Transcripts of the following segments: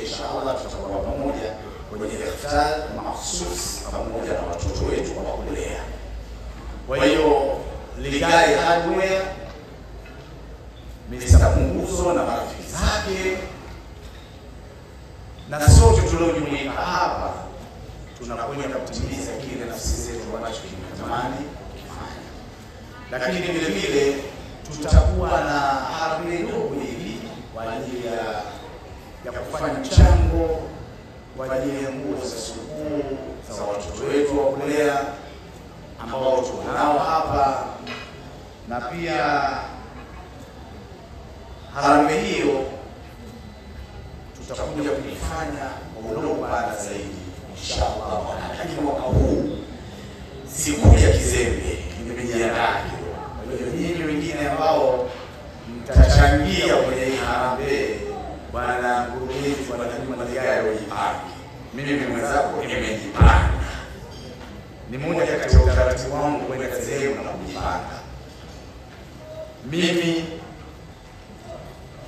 inshallah tutakuwa pamoja kwenye iftar mahsusi pamoja na watoto wetu wa kulea. Kwa hiyo Ligai Hardware, Mr. Punguzo na marafiki zake na sote tuliojumuika hapa tunakwenda kutimiza kile nafsi zetu ambacho tunatamani kufanya. Lakini vile vile tutakuwa na harambee ndogo hivi kwa ajili ya kufanya mchango kwa ajili ya nguo za sikukuu za watoto wetu wa kulea ambao tunao hapa, na pia harambee hiyo tutakuja kuifanya kwa udogo baada zaidi inshallah. Lakini mwaka huu sikuja kizembe, nimejiandaa. Kwa hiyo nyinyi wengine ambao mtachangia kwenye hii harambee, bwana mkurugenzi, bwana Juma Ligai, wajipange. Mimi mwenzako nimejipanga. Ni moja kati ya utaratibu wangu kwenda sehemu na kujipanga. Mimi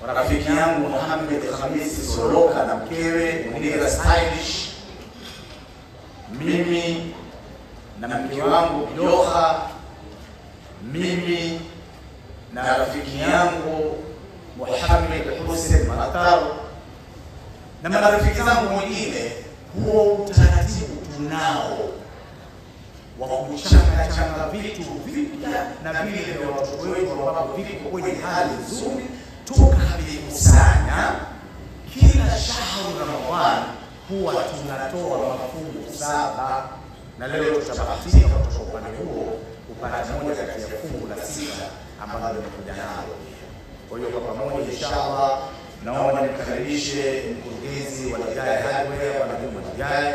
rafiki yangu Mohamed Khamisi Soloka na mkewe Munira Stylish, mimi na mke wangu Yoha, mimi na rafiki yangu Mohamed Hussein Matar na marafiki zangu wengine, huo utaratibu tunao wa kuchanga vitu vipya na vile vya watoto wetu ambao viko kwenye hali nzuri, tukavikusanya. Kila shahru Ramadhan huwa tunatoa mafungu 7, na leo tutabahatika kutoka upande huo upande moja kati ya fungu la 6 ambalo limekuja nalo. Kwa hiyo kwa pamoja inshallah naomba nimkaribishe mkurugenzi wa Ligai Hardware Bwana Juma Ligai,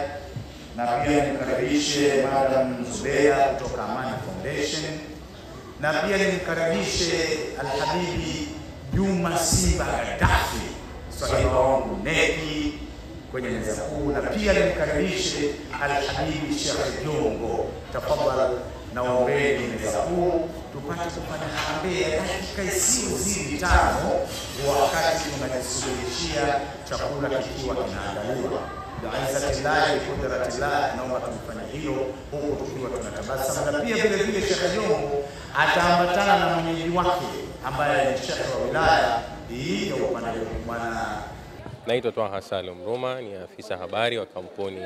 na pia nimkaribishe Madam Zubeya kutoka Amani Foundation, na pia nimkaribishe Alhabibi Juma Simba Gaddafi, swahili wangu Neki, kwenye meza kuu, na pia nimkaribishe Alhabibi Sheikh Jongo. Tafadhali naombeni meza kuu tupate kufanya harambee dakika isizidi 5 wakati tunajisuluhishia chakula kikiwa kinaandaliwa. Bi'izzatillah qudratillah, naomba tumfanye hilo huku tukiwa tunatabasamu, na pia vile vile Sheikh Jongo ataambatana na mwenyeji wake ambaye ni Sheikh wa wilaya hii ya upande bwana. Naitwa Twaha Salum Ruma, ni afisa habari wa kampuni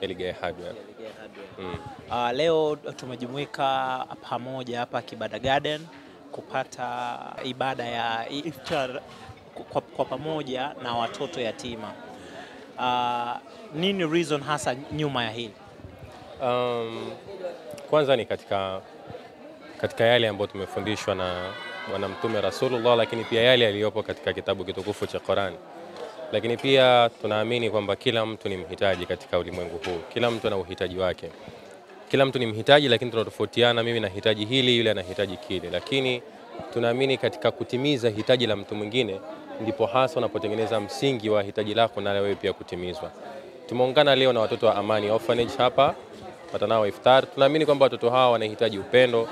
ya Ligai Hardware. Leo tumejumuika pamoja hapa Kibada Garden kupata ibada ya iftar kwa pamoja na watoto yatima. Nini reason hasa nyuma ya hili? Kwanza ni katika yale ambayo tumefundishwa na Bwana Mtume Rasulullah, lakini pia yale yaliyopo katika kitabu kitukufu cha Qur'an. Lakini pia tunaamini kwamba kila mtu ni mhitaji katika ulimwengu huu. Kila mtu ana uhitaji wake. Kila mtu ni mhitaji, lakini tunatofautiana. Mimi nahitaji hili, yule anahitaji kile. Lakini tunaamini katika kutimiza hitaji la mtu mwingine ndipo hasa unapotengeneza msingi wa hitaji lako na wewe pia kutimizwa. Tumeungana leo na watoto wa Amani Orphanage hapa watanao iftar. Tunaamini kwamba watoto hawa wanahitaji upendo.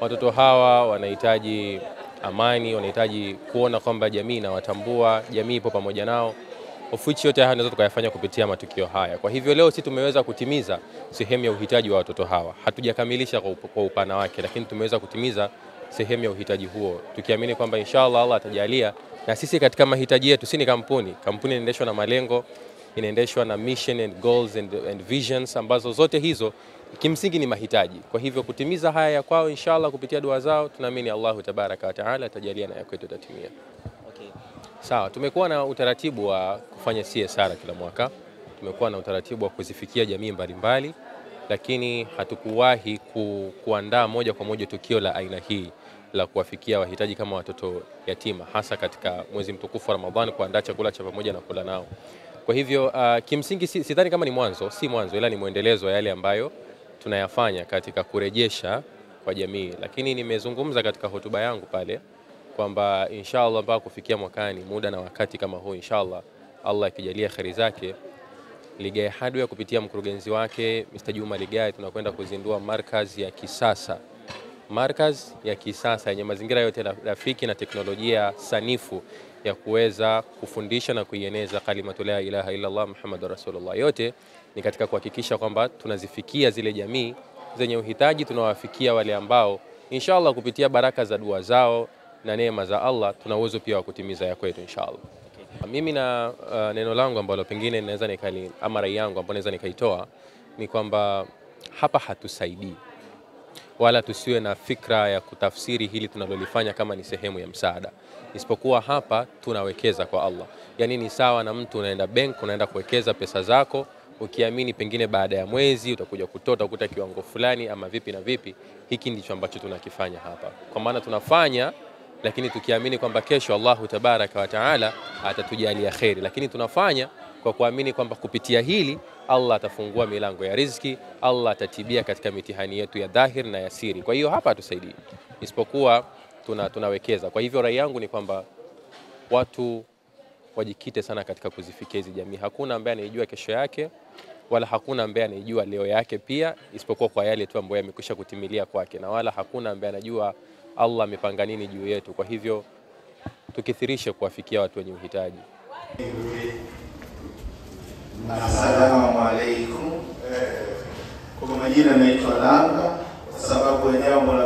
Watoto hawa wanahitaji amani, wanahitaji kuona kwamba jamii inawatambua, jamii ipo pamoja nao. Ofichi yote haya tunaweza tukayafanya kupitia matukio haya. Kwa hivyo leo sisi tumeweza kutimiza sehemu ya uhitaji wa watoto hawa. Hatujakamilisha kwa upana wake, lakini tumeweza kutimiza sehemu ya uhitaji huo, tukiamini kwamba inshallah Allah atajalia na sisi katika mahitaji yetu. Si ni kampuni inaendeshwa na malengo, inaendeshwa na mission and goals and visions, ambazo zote hizo kimsingi ni mahitaji. Kwa hivyo kutimiza haya ya kwao inshallah kupitia dua zao, tunaamini Allahu tabaraka wa taala atajalia na yakwetu tatimia. Okay. Sawa, tumekuwa na utaratibu wa kufanya CSR kila mwaka. Tumekuwa na utaratibu wa kuzifikia jamii mbalimbali, lakini hatukuwahi kuandaa moja kwa moja tukio la aina hii la kuwafikia wahitaji kama watoto yatima, hasa katika mwezi mtukufu wa Ramadhani, kuandaa chakula cha pamoja na kula nao. Kwa hivyo kimsingi sidhani kama ni si mwanzo ila ni muendelezo wa yale ambayo tunayafanya katika kurejesha kwa jamii. Lakini nimezungumza katika hotuba yangu pale kwamba inshallah mpaka kufikia mwakani, muda na wakati kama huu, inshallah Allah akijalia kheri zake, Ligai Hardware kupitia mkurugenzi wake Mr. Juma Ligai tunakwenda kuzindua markaz ya kisasa. Markaz ya kisasa yenye mazingira yote rafiki na teknolojia sanifu ya kuweza kufundisha na kuieneza kalimatu la ilaha illa Allah Muhammadur Rasulullah. Yote ni katika kuhakikisha kwamba tunazifikia zile jamii zenye uhitaji, tunawafikia wale ambao inshallah kupitia baraka za dua zao na neema za Allah tuna uwezo pia wa kutimiza ya kwetu inshallah. Mimi na neno langu ambalo pengine naweza ama rai yangu ambayo naweza nikaitoa ni kwamba hapa hatusaidii wala tusiwe na fikra ya kutafsiri hili tunalolifanya kama ni sehemu ya msaada, isipokuwa hapa tunawekeza kwa Allah. Yani ni sawa na mtu unaenda bank, unaenda kuwekeza pesa zako ukiamini pengine baada ya mwezi utakuja kukuta kiwango fulani ama vipi na vipi. Hiki ndicho ambacho tunakifanya hapa, kwa maana tunafanya lakini tukiamini kwamba kesho Allahu tabaraka wa taala atatujalia khairi, lakini tunafanya kwa kuamini kwamba kupitia hili Allah atafungua milango ya riziki, Allah atatibia katika mitihani yetu ya dhahir na ya siri. Kwa hiyo hapa hatusaidii, isipokuwa tunawekeza. Kwa hivyo rai yangu ni kwamba watu wajikite sana katika kuzifikia hizi jamii. Hakuna ambaye anijua kesho yake wala hakuna ambaye anijua leo yake pia, isipokuwa kwa yale tu ambayo yamekwisha kutimia kwake, na wala hakuna ambaye anajua Allah amepanga nini juu yetu. Kwa hivyo tukithirishe kuwafikia watu wenye uhitaji. Assalamu alaikum. Kwa majina naitwa Langa, kwa sababu ya jambo la